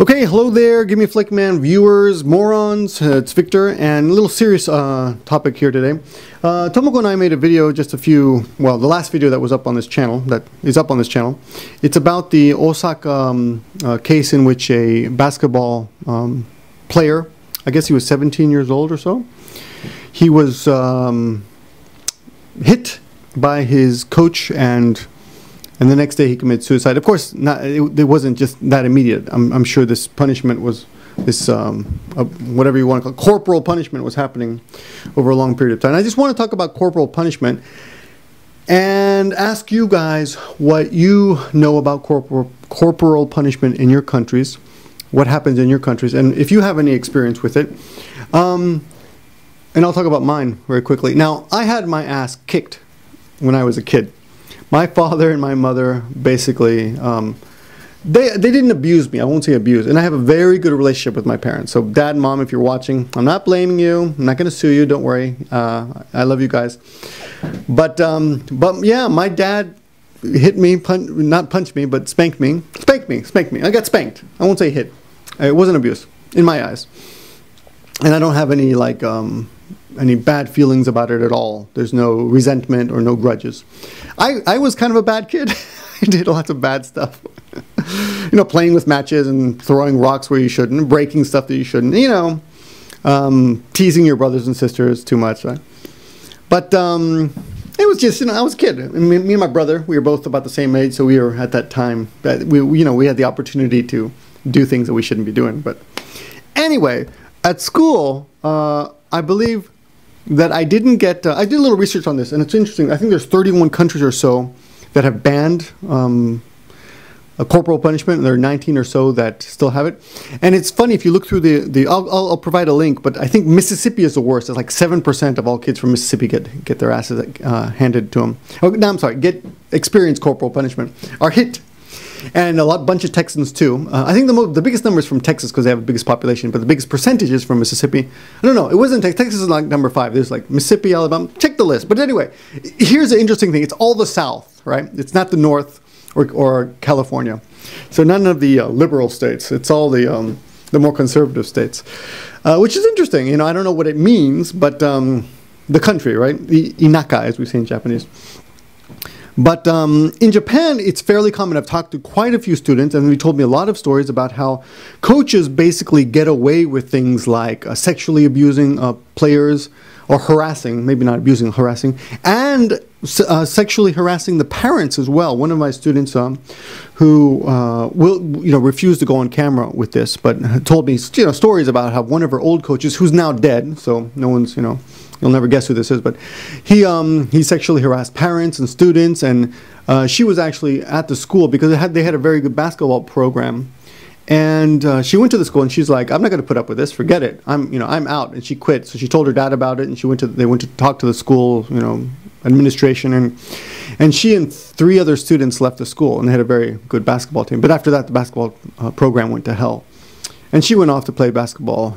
Okay, hello there, Give Me a Flick Man viewers, morons, it's Victor, and a little serious topic here today. Tomoko and I made a video just the last video that was up on this channel, It's about the Osaka case in which a basketball player, I guess he was 17 years old or so, he was hit by his coach and the next day he committed suicide. Of course, it wasn't just that immediate. I'm sure this punishment was, whatever you want to call it, corporal punishment was happening over a long period of time. I just want to talk about corporal punishment and ask you guys what you know about corporal punishment in your countries, what happens in your countries, and if you have any experience with it. And I'll talk about mine very quickly. Now, I had my ass kicked when I was a kid. My father and my mother basically, they didn't abuse me. I won't say abuse. And I have a very good relationship with my parents. So Dad and Mom, if you're watching, I'm not blaming you. I'm not going to sue you. Don't worry. I love you guys. But yeah, my dad hit me, not punched me, but spanked me. Spanked me. I got spanked. I won't say hit. It wasn't abuse in my eyes. And I don't have any any bad feelings about it at all. There's no resentment or no grudges. I was kind of a bad kid. I did lots of bad stuff. You know, playing with matches and throwing rocks where you shouldn't, breaking stuff that you shouldn't, you know, teasing your brothers and sisters too much, right? But it was just, you know, I was a kid. Me and my brother, we were both about the same age, so we were at that time, we had the opportunity to do things that we shouldn't be doing. But anyway, at school, I believe that I didn't get, I did a little research on this, and it's interesting. I think there's 31 countries or so that have banned a corporal punishment, and there are 19 or so that still have it. And it's funny, if you look through I'll provide a link, but I think Mississippi is the worst. It's like 7% of all kids from Mississippi get their asses handed to them. Oh, no, I'm sorry, experience corporal punishment, are hit. And a bunch of Texans too. I think the biggest number is from Texas because they have the biggest population, but the biggest percentage is from Mississippi. I don't know, it wasn't Texas. Texas is like number 5. There's like Mississippi, Alabama. Check the list. But anyway, here's the interesting thing. It's all the South, right? It's not the North or California. So none of the liberal states. It's all the more conservative states, which is interesting. You know, I don't know what it means, but the country, right? The inaka, as we say in Japanese. But in Japan, it's fairly common. I've talked to quite a few students, and they told me a lot of stories about how coaches basically get away with things like sexually abusing players, or harassing, maybe not abusing, harassing, and sexually harassing the parents as well. One of my students who refused to go on camera with this, but told me stories about how one of her old coaches, who's now dead, so no one's, you'll never guess who this is, but he sexually harassed parents and students, and she was actually at the school because they had a very good basketball program, and she went to the school and she's like, I'm not going to put up with this, forget it, I'm out, and she quit. So she told her dad about it, and they went to talk to the school, administration, and she and 3 other students left the school, and they had a very good basketball team. But after that, the basketball program went to hell. And she went off to play basketball,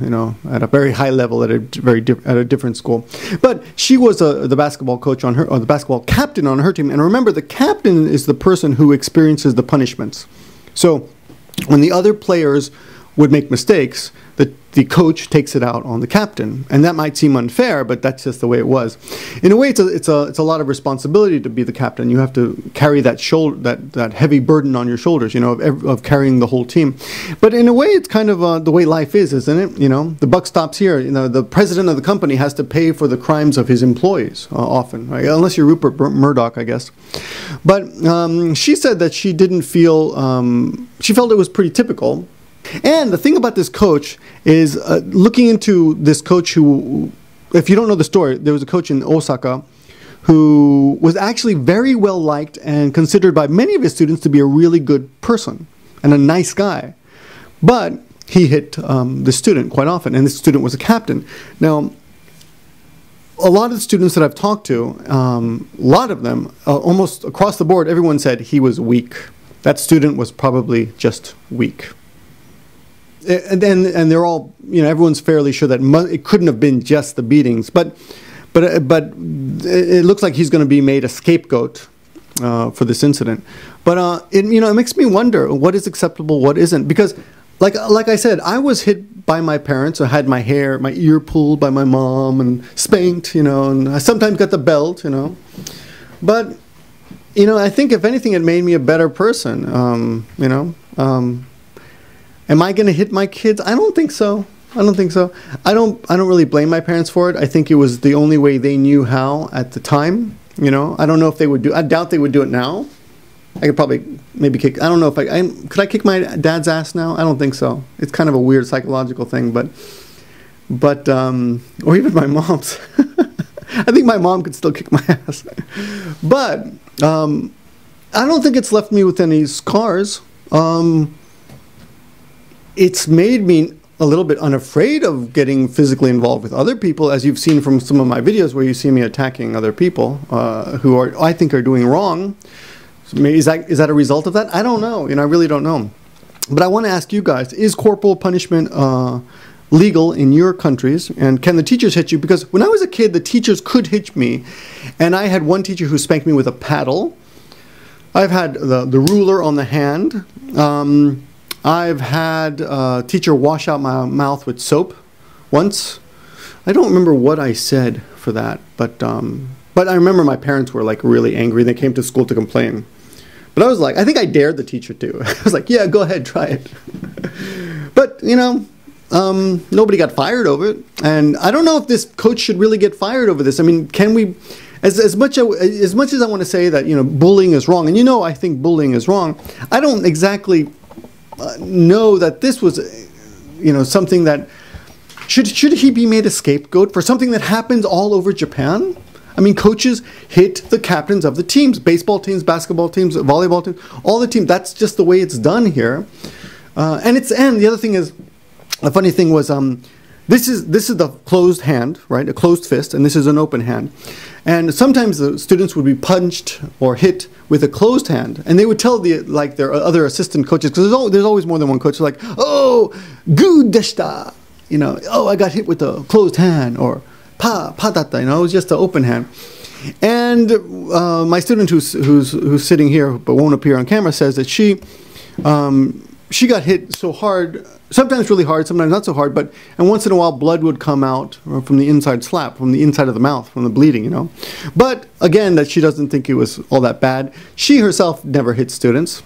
at a very high level at a different school. But she was the basketball coach or the basketball captain on her team. And remember, the captain is the person who experiences the punishments. So when the other players would make mistakes, the coach takes it out on the captain, and that might seem unfair, but that's just the way it was. In a way, it's a lot of responsibility to be the captain. You have to carry that heavy burden on your shoulders, of carrying the whole team. But in a way, it's kind of the way life is, isn't it? The buck stops here. The president of the company has to pay for the crimes of his employees often, right? Unless you're Rupert Murdoch, I guess. But she said that she didn't feel she felt it was pretty typical. And the thing about this coach is looking into this coach who, if you don't know the story, there was a coach in Osaka who was actually very well liked and considered by many of his students to be a really good person and a nice guy. But he hit the student quite often, and this student was a captain. Now, a lot of the students that I've talked to, a lot of them, almost across the board, everyone said he was weak. That student was probably just weak. And they're all, everyone's fairly sure that it couldn't have been just the beatings, but it looks like he's going to be made a scapegoat for this incident. But it makes me wonder what is acceptable, what isn't, because like I said, I was hit by my parents. I had my ear pulled by my mom and spanked, and I sometimes got the belt, But, I think if anything, it made me a better person, Am I going to hit my kids? I don't think so. I don't really blame my parents for it. I think it was the only way they knew how at the time, I don't know if they would I doubt they would do it now. I could probably maybe kick, I don't know if could I kick my dad's ass now? I don't think so. It's kind of a weird psychological thing, but or even my mom's. I think my mom could still kick my ass. But I don't think it's left me with any scars. It's made me a little bit unafraid of getting physically involved with other people, as you've seen from some of my videos where you see me attacking other people who I think are doing wrong. Is that a result of that? I don't know. I really don't know. But I want to ask you guys, is corporal punishment legal in your countries? And can the teachers hit you? Because when I was a kid, the teachers could hit me. And I had one teacher who spanked me with a paddle. I've had the ruler on the hand. I've had a teacher wash out my mouth with soap once. I don't remember what I said for that. But I remember my parents were like really angry. They came to school to complain. But I was like, I think I dared the teacher to. I was like, yeah, go ahead, try it. But, nobody got fired over it. And I don't know if this coach should really get fired over this. I mean, can we, as much as I want to say that, bullying is wrong, and I think bullying is wrong, I don't exactly know that this was, something that, should he be made a scapegoat for something that happens all over Japan? I mean, coaches hit the captains of the teams, baseball teams, basketball teams, volleyball teams, all the teams. That's just the way it's done here. And the other thing is, the funny thing was, this is the closed hand, right? A closed fist, and this is an open hand. And sometimes the students would be punched or hit with a closed hand, and they would tell their other assistant coaches, because there's always more than one coach, like, oh, good deshita, oh, I got hit with a closed hand, or patata, it was just an open hand. And my student who's sitting here but won't appear on camera says that she got hit so hard, sometimes really hard, sometimes not so hard, and once in a while blood would come out from the inside slap, from the inside of the mouth, from the bleeding, But again, that she doesn't think it was all that bad. She herself never hit students.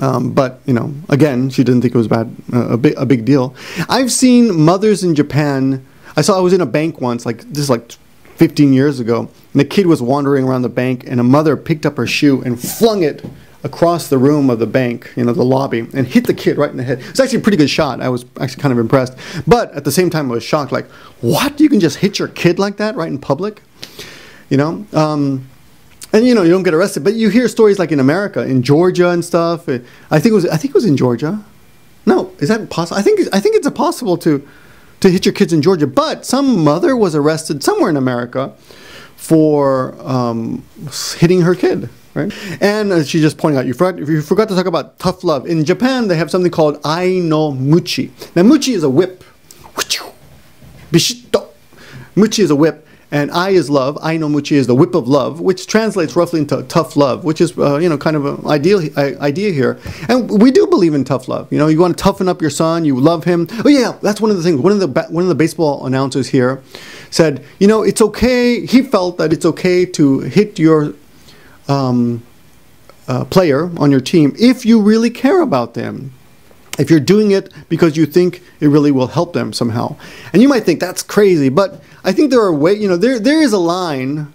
But, again, she didn't think it was a big deal. I've seen mothers in Japan. I was in a bank once, this is 15 years ago, and a kid was wandering around the bank, and a mother picked up her shoe and flung it across the room of the bank, the lobby, and hit the kid right in the head. It's actually a pretty good shot. I was actually kind of impressed. But at the same time, I was shocked, like, what? You can just hit your kid like that right in public? And you don't get arrested. But you hear stories like in America, in Georgia and stuff. I think it was in Georgia. No, is that possible? I think it's possible to hit your kids in Georgia. But some mother was arrested somewhere in America for hitting her kid, right? And she's just pointing out, you forgot to talk about tough love. In Japan, they have something called ai no muchi. Now, muchi is a whip. Bishito. Muchi is a whip. And I is love. Ai no muchi is the whip of love, which translates roughly into tough love, which is kind of an idea here. And we do believe in tough love. You want to toughen up your son. You love him. Oh yeah, that's one of the things. One of the baseball announcers here said, it's okay. He felt that it's okay to hit your player on your team if you really care about them. If you're doing it because you think it really will help them somehow. And you might think that's crazy, but I think there are ways, there is a line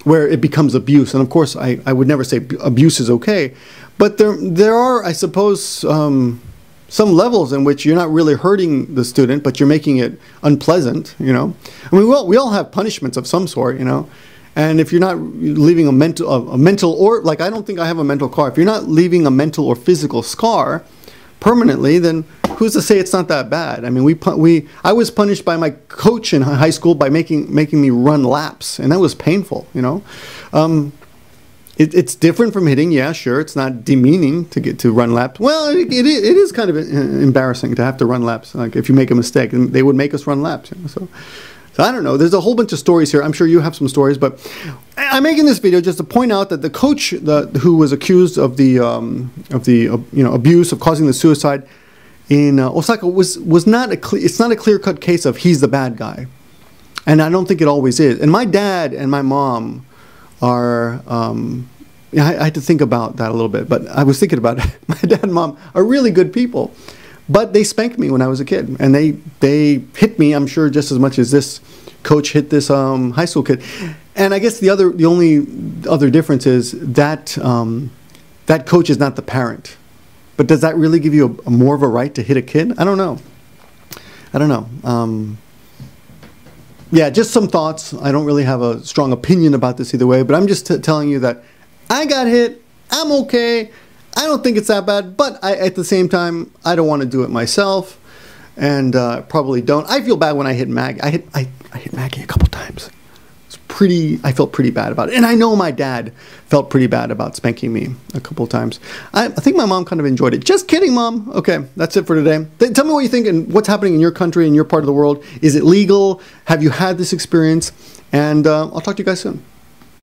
where it becomes abuse. And of course, I would never say abuse is okay. But there are, I suppose, some levels in which you're not really hurting the student, but you're making it unpleasant, I mean, we all have punishments of some sort, And if you're not leaving a mental or, like, I don't think I have a mental scar. If you're not leaving a mental or physical scar permanently, then who's to say it's not that bad? I mean, I was punished by my coach in high school by making me run laps, and that was painful, It's different from hitting, yeah, sure. It's not demeaning to get to run laps. Well, it is kind of embarrassing to have to run laps. Like, if you make a mistake, and they would make us run laps, So I don't know. There's a whole bunch of stories here. I'm sure you have some stories, but I'm making this video just to point out that the coach who was accused of the abuse of causing the suicide in Osaka was not it's not a clear-cut case of he's the bad guy, and I don't think it always is. And my dad and my mom are I had to think about that a little bit, but I was thinking about it. My dad and mom are really good people. But they spanked me when I was a kid, and they hit me, I'm sure, just as much as this coach hit this high school kid. And I guess the only other difference is that that coach is not the parent. But does that really give you more of a right to hit a kid? I don't know. Yeah, just some thoughts. I don't really have a strong opinion about this either way, but I'm just telling you that I got hit. I'm okay. I don't think it's that bad, but at the same time, I don't want to do it myself, and probably don't. I feel bad when I hit Maggie. I hit Maggie a couple times. I felt pretty bad about it, and I know my dad felt pretty bad about spanking me a couple times. I think my mom kind of enjoyed it. Just kidding, Mom. Okay, that's it for today. Tell me what you think and what's happening in your country, in your part of the world. Is it legal? Have you had this experience? And I'll talk to you guys soon.